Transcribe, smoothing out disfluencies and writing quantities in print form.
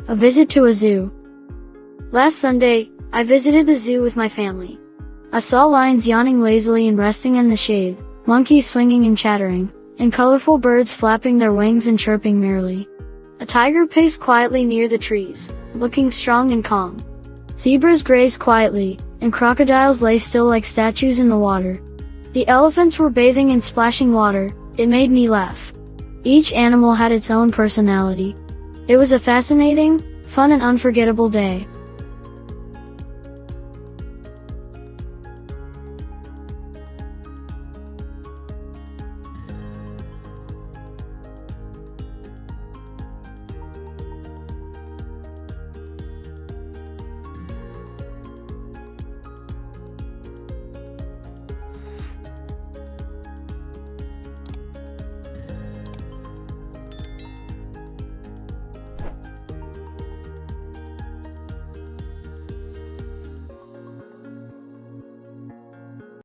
A visit to a zoo. Last Sunday, I visited the zoo with my family. I saw lions yawning lazily and resting in the shade, monkeys swinging and chattering, and colorful birds flapping their wings and chirping merrily. A tiger paced quietly near the trees, looking strong and calm. Zebras grazed quietly, and crocodiles lay still like statues in the water. The elephants were bathing in splashing water. It made me laugh. Each animal had its own personality. It was a fascinating, fun and unforgettable day.